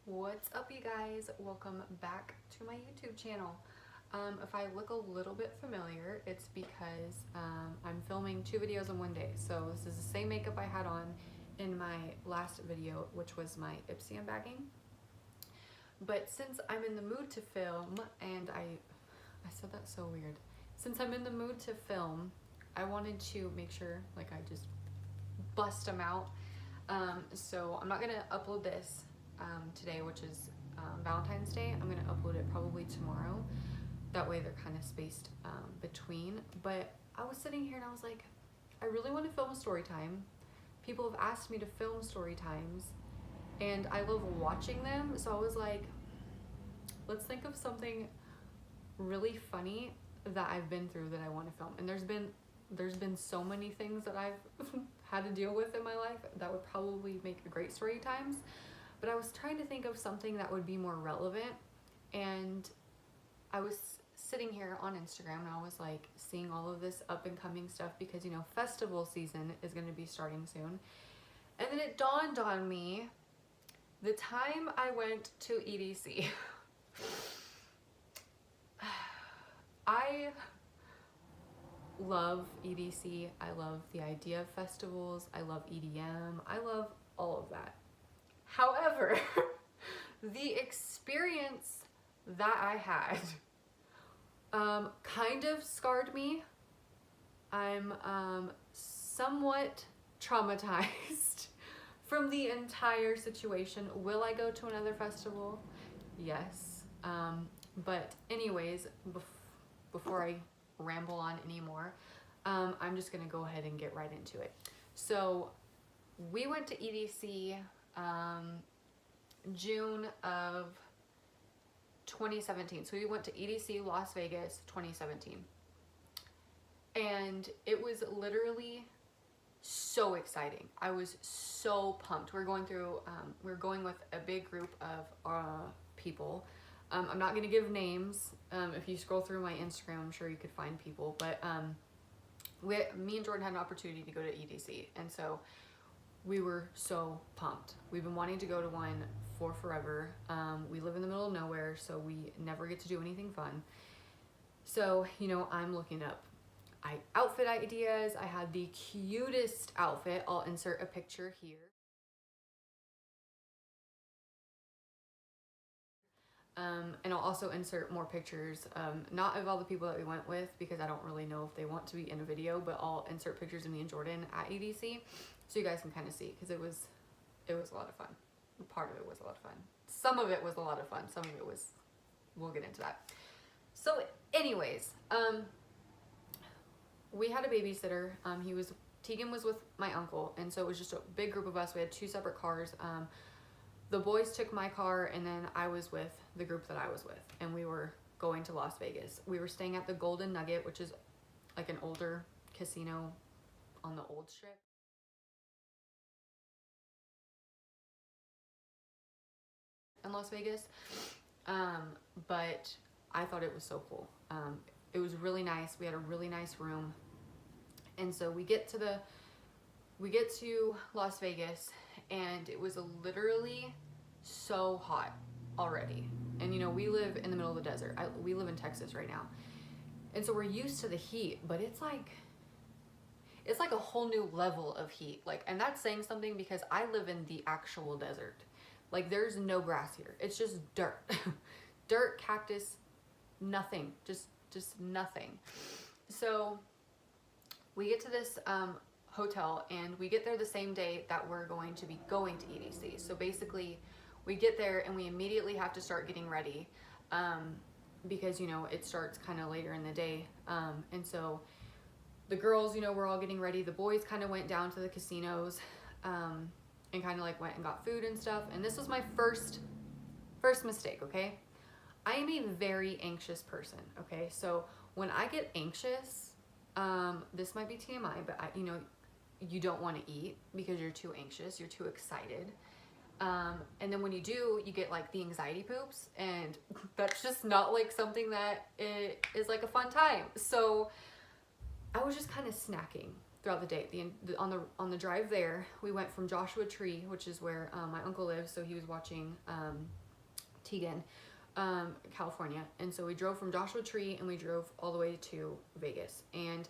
What's up, you guys? Welcome back to my YouTube channel. If I look a little bit familiar, it's because I'm filming 2 videos in one day. So this is the same makeup I had on in my last video, which was my Ipsy unbagging. But since I'm in the mood to film, and I said that so weird. Since I'm in the mood to film, I wanted to make sure like I just bust them out. So I'm not gonna upload this today, which is Valentine's Day. I'm gonna upload it probably tomorrow. That way they're kind of spaced between. But I was sitting here and I was like, I really want to film a story time. People have asked me to film story times and I love watching them. So I was like, let's think of something really funny that I've been through that I want to film. And there's been so many things that I've had to deal with in my life that would probably make a great story times. But I was trying to think of something that would be more relevant, and I was sitting here on Instagram and I was like seeing all of this up and coming stuff because, you know, festival season is going to be starting soon. And then it dawned on me the time I went to EDC. I love EDC. I love the idea of festivals. I love EDM. I love all of that. However, the experience that I had kind of scarred me. I'm somewhat traumatized from the entire situation. Will I go to another festival? Yes. But anyways, before I ramble on anymore, I'm just gonna go ahead and get right into it. So we went to EDC June of 2017. So we went to EDC Las Vegas 2017. And it was literally so exciting. I was so pumped. We're going with a big group of people. I'm not gonna give names. If you scroll through my Instagram, I'm sure you could find people, but me and Jordan had an opportunity to go to EDC, and so we were so pumped. We've been wanting to go to one for forever. We live in the middle of nowhere, so we never get to do anything fun. So, you know, I'm looking up outfit ideas. I had the cutest outfit. I'll insert a picture here. And I'll also insert more pictures, not of all the people that we went with because I don't really know if they want to be in a video, but I'll insert pictures of me and Jordan at EDC so you guys can kind of see, because it was a lot of fun. Part of it was a lot of fun. Some of it was a lot of fun. Some of it was, we'll get into that. So anyways, we had a babysitter. Tegan was with my uncle, and so it was just a big group of us. We had 2 separate cars. The boys took my car, and then I was with the group that I was with, and we were going to Las Vegas. We were staying at the Golden Nugget, which is like an older casino on the old strip. In Las Vegas, but I thought it was so cool. It was really nice. We had a really nice room, and so we get to Las Vegas, and it was literally so hot already. And you know, we live in the middle of the desert. We live in Texas right now, and so we're used to the heat, but it's like a whole new level of heat. Like, and that's saying something because I live in the actual desert. Like, there's no grass here. It's just dirt. Dirt, cactus, nothing. Just nothing. So we get to this hotel, and we get there the same day that we're going to be going to EDC. So basically, we get there and we immediately have to start getting ready because, you know, it starts kind of later in the day. And so the girls, you know, we're all getting ready. The boys kind of went down to the casinos and kind of like went and got food and stuff. And this was my first mistake, okay? I am a very anxious person, okay? So when I get anxious, this might be TMI, but you know, you don't want to eat because you're too anxious, you're too excited. And then when you do, you get like the anxiety poops, and that's just not like something that is like a fun time. So I was just kind of snacking throughout the day. On the drive there, we went from Joshua Tree, which is where my uncle lives, so he was watching Tegan, California. And so we drove from Joshua Tree and we drove all the way to Vegas. And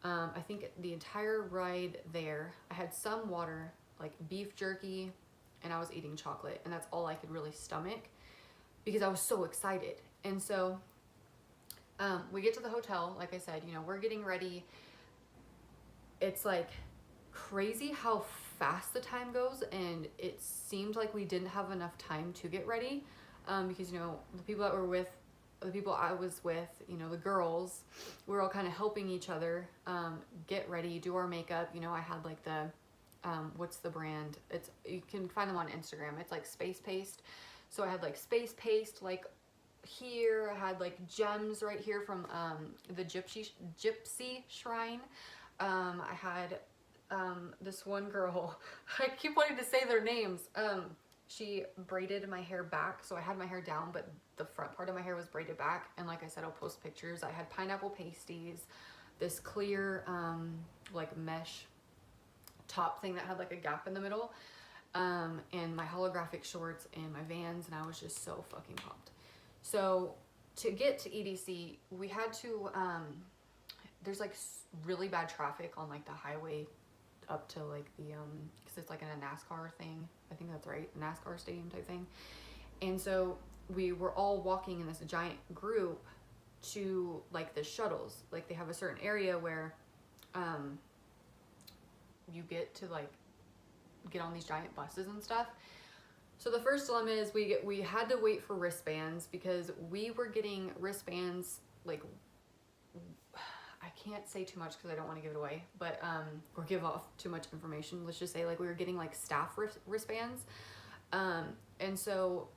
I think the entire ride there, I had some water, like beef jerky, and I was eating chocolate, and that's all I could really stomach because I was so excited. And so we get to the hotel, like I said, you know, we're getting ready. It's like crazy how fast the time goes, and it seemed like we didn't have enough time to get ready, because, you know, the people I was with, you know, the girls, we were all kind of helping each other get ready, do our makeup. You know, I had like the what's the brand? You can find them on Instagram. It's like Space Paste. So I had like Space Paste like here. I had like gems right here from the Gypsy Shrine. I had this one girl, I keep wanting to say their names. She braided my hair back, so I had my hair down, but the front part of my hair was braided back. And like I said, I'll post pictures. I had pineapple pasties, this clear like mesh top thing that had like a gap in the middle, and my holographic shorts and my Vans, and I was just so fucking pumped. So to get to EDC, we had to there's like really bad traffic on like the highway up to like the because it's like in a NASCAR thing, I think that's right, NASCAR stadium type thing. And so we were all walking in this giant group to like the shuttles. Like they have a certain area where you get to like get on these giant buses and stuff. So the first dilemma is we had to wait for wristbands because we were getting wristbands like, I can't say too much because I don't want to give it away, but or give off too much information. Let's just say like we were getting like staff wristbands, and so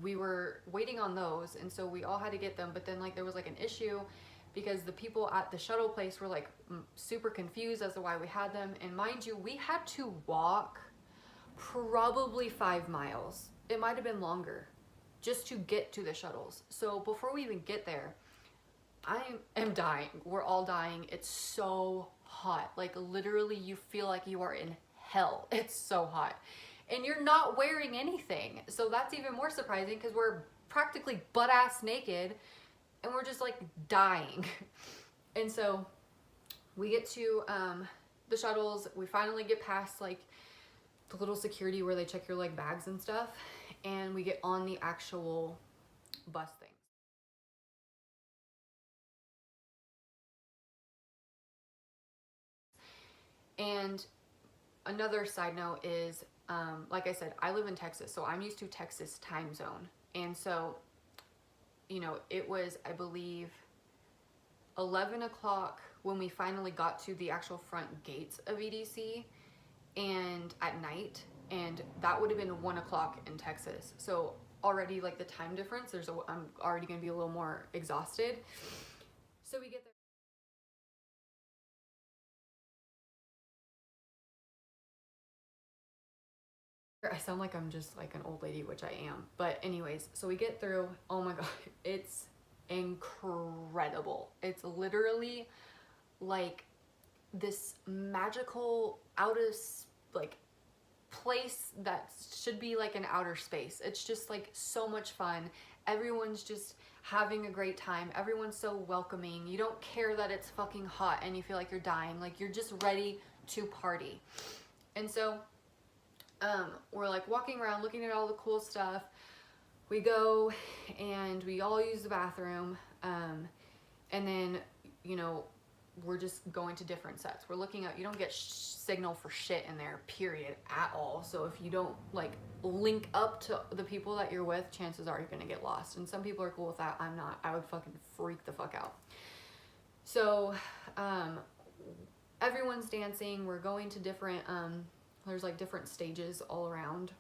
we were waiting on those, and so we all had to get them. But then like there was like an issue because the people at the shuttle place were like super confused as to why we had them. And mind you, we had to walk probably 5 miles. It might have been longer just to get to the shuttles. So before we even get there, I am dying. We're all dying. It's so hot. Like literally you feel like you are in hell. It's so hot. And you're not wearing anything. So that's even more surprising because we're practically butt-ass naked and we're just like dying. And so we get to the shuttles. We finally get past like the little security where they check your like bags and stuff. And we get on the actual bus thing. And another side note is, like I said, I live in Texas, so I'm used to Texas time zone. And so, you know, it was, I believe, 11 o'clock when we finally got to the actual front gates of EDC, and at night, and that would have been 1 o'clock in Texas. So already like the time difference, I'm already gonna be a little more exhausted. So we get there. I sound like I'm just like an old lady, which I am. But anyways, so we get through. Oh my God, it's incredible. It's literally like this magical like place that should be like an outer space. It's just like so much fun. Everyone's just having a great time. Everyone's so welcoming. You don't care that it's fucking hot and you feel like you're dying. Like you're just ready to party. And so we're like walking around looking at all the cool stuff. We go and we all use the bathroom, and then, you know, we're just going to different sets. We're looking at, you don't get signal for shit in there, period, at all. So if you don't like link up to the people that you're with, chances are you're gonna get lost. And some people are cool with that. I'm not. I would fucking freak the fuck out. So everyone's dancing. We're going to different there's like different stages all around,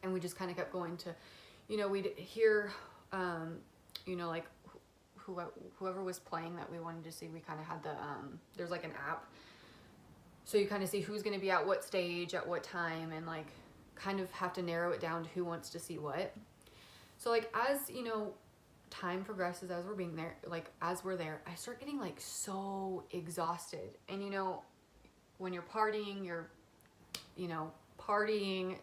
and we just kind of kept going to, you know, we'd hear you know, like whoever was playing that we wanted to see. We kind of had the there's like an app, so you kind of see who's going to be at what stage at what time, and like kind of have to narrow it down to who wants to see what. So like, as you know, time progresses, as we're being there, like as we're there, I start getting like so exhausted. And you know, when you're partying,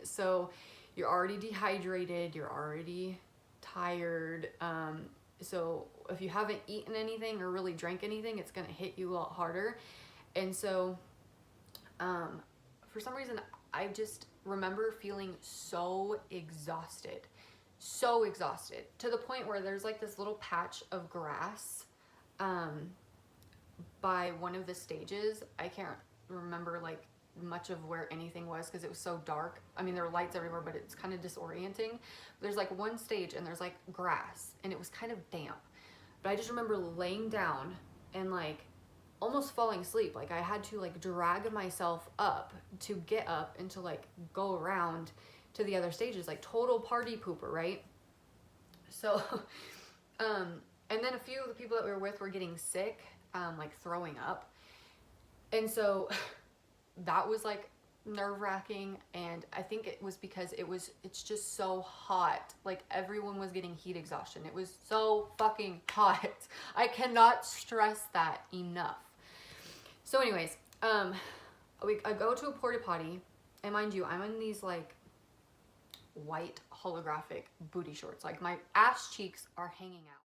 so you're already dehydrated, you're already tired. So if you haven't eaten anything or really drank anything, it's gonna hit you a lot harder. And so for some reason, I just remember feeling so exhausted to the point where there's like this little patch of grass by one of the stages. I can't remember like much of where anything was because it was so dark. I mean, there were lights everywhere, but it's kind of disorienting. There's like one stage and there's like grass and it was kind of damp. But I just remember laying down and like almost falling asleep. Like I had to like drag myself up to get up and to like go around to the other stages, like total party pooper, right? So, and then a few of the people that we were with were getting sick, like throwing up. And so that was like nerve-wracking. And I think it was because it's just so hot. Like everyone was getting heat exhaustion. It was so fucking hot. I cannot stress that enough. So anyways, I go to a porta potty, and mind you, I'm in these like white holographic booty shorts. Like my ass cheeks are hanging out.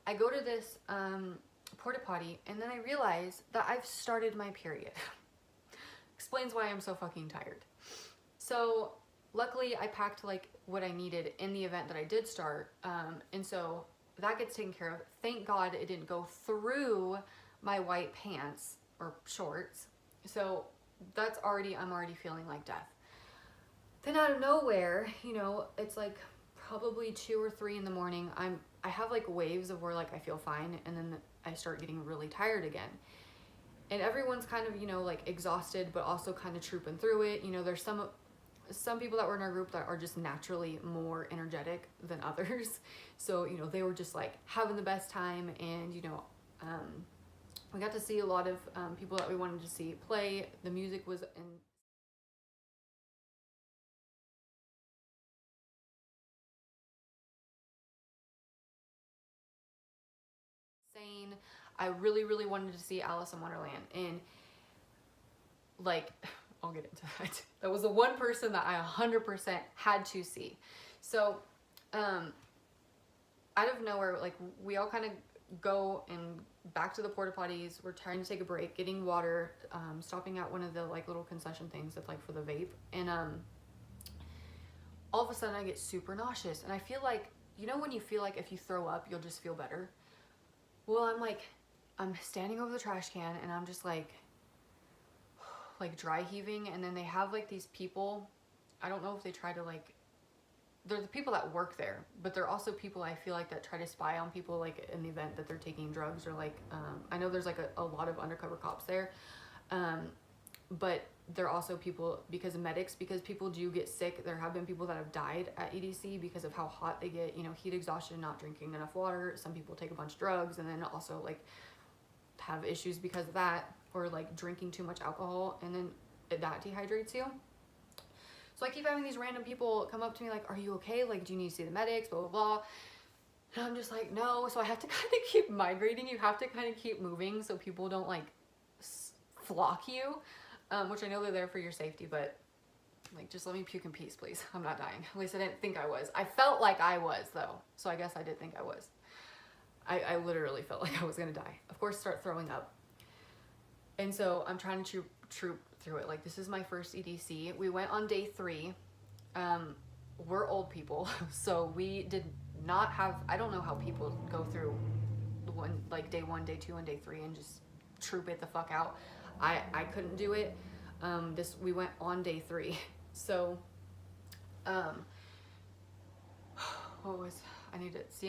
I go to this porta potty, and then I realize that I've started my period. Explains why I'm so fucking tired. So luckily I packed like what I needed in the event that I did start, and so that gets taken care of. Thank God it didn't go through my white pants or shorts. So I'm already feeling like death. Then out of nowhere, you know, it's like probably 2 or 3 in the morning. I have like waves of where like I feel fine, and then I start getting really tired again. And everyone's kind of, you know, like exhausted, but also kind of trooping through it. You know, there's some people that were in our group that are just naturally more energetic than others. So, you know, they were just like having the best time, and, you know, we got to see a lot of people that we wanted to see play. The music was insane. I really, really wanted to see Alice in Wonderland, and like, I'll get into that. That was the one person that I 100% had to see. So, out of nowhere, like we all kind of go and back to the porta potties. We're trying to take a break, getting water, stopping at one of the like little concession things that's like for the vape, and all of a sudden I get super nauseous, and I feel like, you know, when you feel like if you throw up you'll just feel better. Well, I'm standing over the trash can, and I'm just like dry heaving, and then they have like these people, I don't know if they try to like, they're the people that work there, but they're also people I feel like that try to spy on people like in the event that they're taking drugs, or like I know there's like a lot of undercover cops there, but they're also people because of medics, because people do get sick. There have been people that have died at EDC because of how hot they get, you know, heat exhaustion, not drinking enough water. Some people take a bunch of drugs and then also like have issues because of that, or like drinking too much alcohol, and then that dehydrates you. So I keep having these random people come up to me like, are you okay? Like, do you need to see the medics? Blah, blah, blah. And I'm just like, no. So I have to kind of keep migrating. You have to kind of keep moving so people don't like flock you, which I know they're there for your safety, but like, just let me puke in peace, please. I'm not dying. At least I didn't think I was. I felt like I was though. So I guess I did think I was. I literally felt like I was gonna die. Of course, start throwing up. And so I'm trying to troop through it. Like, this is my first EDC. We went on day 3. We're old people, so we did not have, I don't know how people go through day 1, day 2, and day 3 and just troop it the fuck out. I couldn't do it. We went on day 3. So, I'm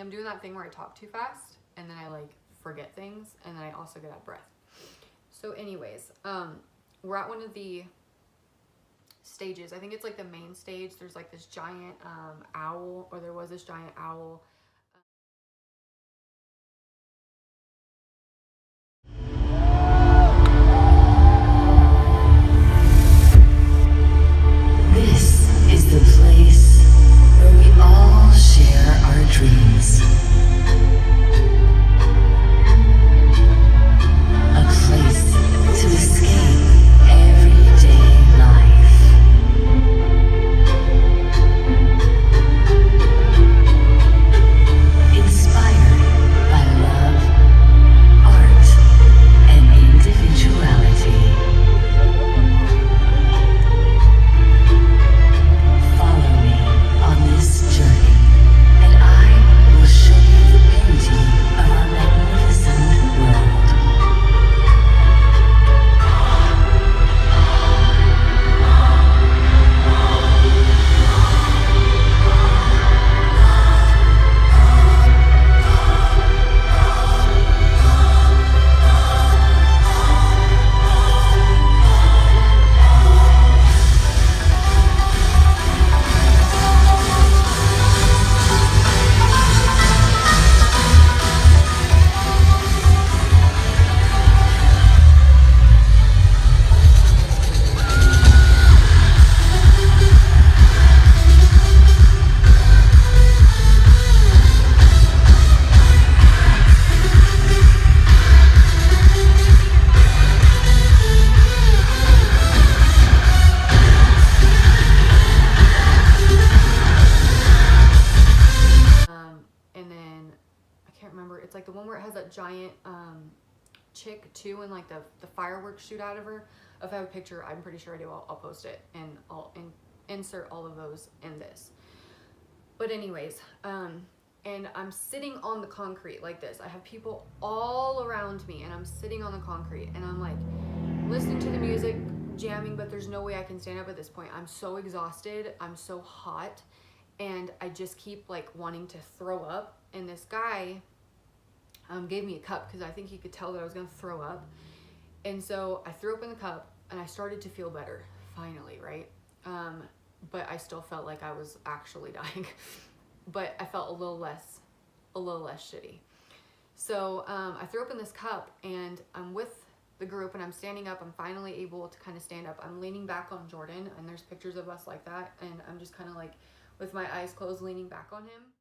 doing that thing where I talk too fast, and then I like forget things, and then I also get out of breath. So anyways, we're at one of the stages. I think it's like the main stage. There's like this giant owl, or there was this giant owl. This that giant chick too, and like the fireworks shoot out of her. If I have a picture, I'm pretty sure I do. I'll post it, and I'll insert all of those in this. But anyways, and I'm sitting on the concrete like this. I have people all around me, and I'm sitting on the concrete, and I'm like listening to the music, jamming, but there's no way I can stand up at this point. I'm so exhausted. I'm so hot, and I just keep like wanting to throw up. And this guy gave me a cup because I think he could tell that I was gonna throw up. And so I threw up in the cup, and I started to feel better, finally, right? But I still felt like I was actually dying. But I felt a little less shitty. So I threw up in this cup, and I'm with the group, and I'm standing up. I'm finally able to kind of stand up. I'm leaning back on Jordan, and there's pictures of us like that, and I'm just kind of like with my eyes closed, leaning back on him.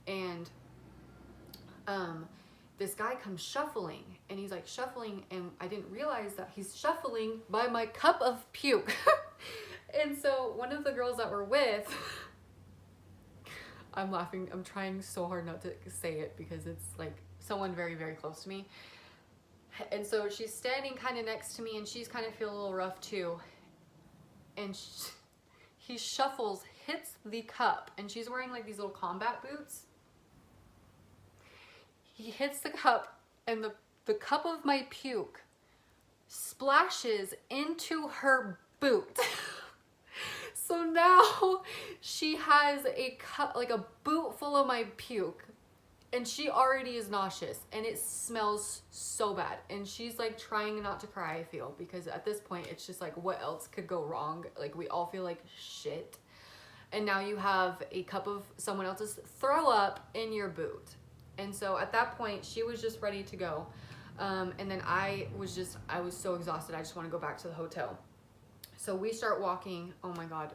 And this guy comes shuffling, and he's like shuffling, and I didn't realize that he's shuffling by my cup of puke. And so one of the girls that we're with, I'm laughing, I'm trying so hard not to say it because it's like someone very, very close to me. And so she's standing kind of next to me, and she's kind of feeling a little rough too. And he shuffles, hits the cup, and she's wearing like these little combat boots. He hits the cup, and the cup of my puke splashes into her boot. So now she has a cup, like a boot full of my puke, and she already is nauseous, and it smells so bad. And she's like trying not to cry, I feel, because at this point it's just like, what else could go wrong? Like, we all feel like shit. And now you have a cup of someone else's throw up in your boot. And so at that point, she was just ready to go. And then I was so exhausted. I just want to go back to the hotel. So we start walking. Oh my God.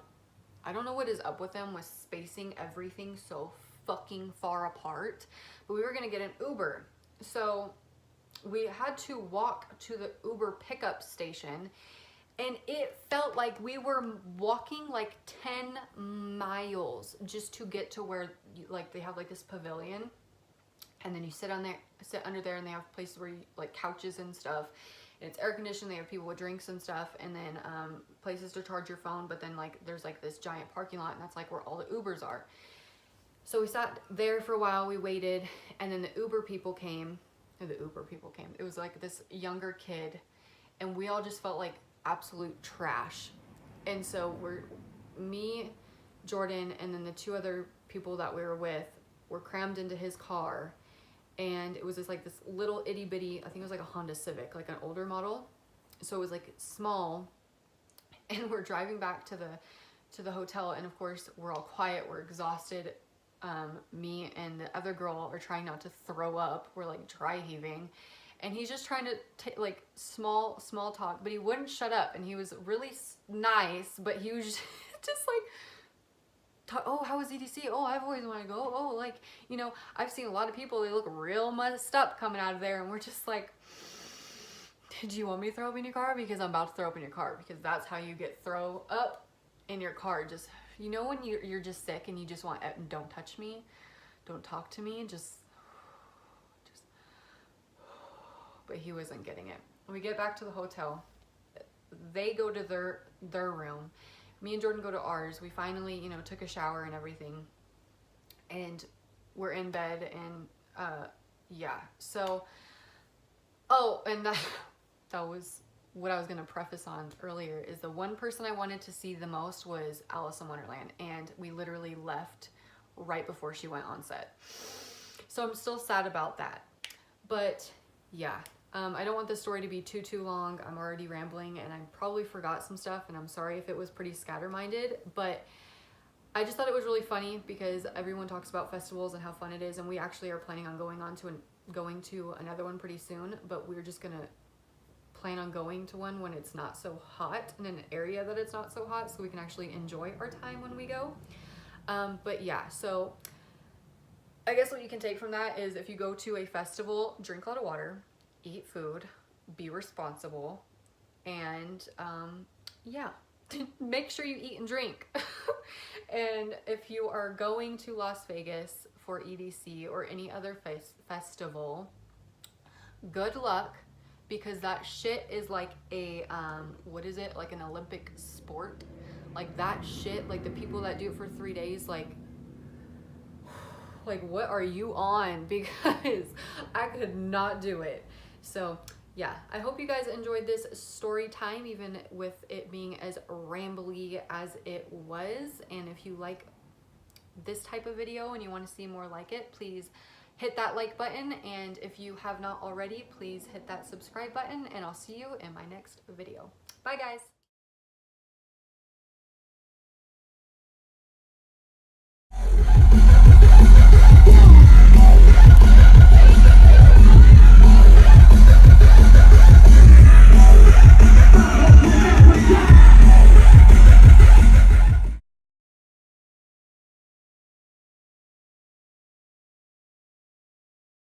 I don't know what is up with them with spacing everything so fucking far apart. But we were going to get an Uber. So we had to walk to the Uber pickup station. And it felt like we were walking like 10 miles just to get to where like they have like this pavilion. And then you sit under there, and they have places where you, like couches and stuff, and it's air conditioned. They have people with drinks and stuff, and then places to charge your phone. But then like there's like this giant parking lot, and that's like where all the Ubers are. So we sat there for a while, we waited, and then the Uber people came. It was like this younger kid, and we all just felt like absolute trash. And so me, Jordan, and then the two other people that we were with were crammed into his car. And it was just like this little itty bitty, I think it was like a Honda Civic, like an older model. So it was like small. And we're driving back to the hotel, and of course we're all quiet, we're exhausted. Me and the other girl are trying not to throw up. We're like dry heaving. And he's just trying to take like small talk, but he wouldn't shut up. And he was really nice, but he was just like, oh, how was EDC? Oh, I've always wanted to go. Oh, like, you know, I've seen a lot of people, they look real messed up coming out of there, and we're just like, did you want me to throw up in your car? Because I'm about to throw up in your car, because that's how you get throw up in your car. Just, you know, when you're just sick and you just want, don't touch me, don't talk to me, just, but he wasn't getting it. When we get back to the hotel, they go to their room. Me and Jordan go to ours. We finally, you know, took a shower and everything, and we're in bed, and yeah. So, oh, and that was what I was gonna preface on earlier, is the one person I wanted to see the most was Alice in Wonderland, and we literally left right before she went on set. So I'm still sad about that, but yeah. I don't want this story to be too long. I'm already rambling, and I probably forgot some stuff, and I'm sorry if it was pretty scatterminded, but I just thought it was really funny because everyone talks about festivals and how fun it is, and we actually are planning on going to another one pretty soon, but we're just gonna plan on going to one when it's not so hot, in an area that it's not so hot, so we can actually enjoy our time when we go. But yeah, so I guess what you can take from that is, if you go to a festival, drink a lot of water, eat food, be responsible, and yeah. make sure you eat and drink. And if you are going to Las Vegas for EDC or any other festival, good luck, because that shit is like a what is it, like an Olympic sport, like that shit, like the people that do it for 3 days, like what are you on? Because I could not do it. So yeah, I hope you guys enjoyed this story time, even with it being as rambly as it was. And if you like this type of video and you want to see more like it, please hit that like button. And if you have not already, please hit that subscribe button, and I'll see you in my next video. Bye guys.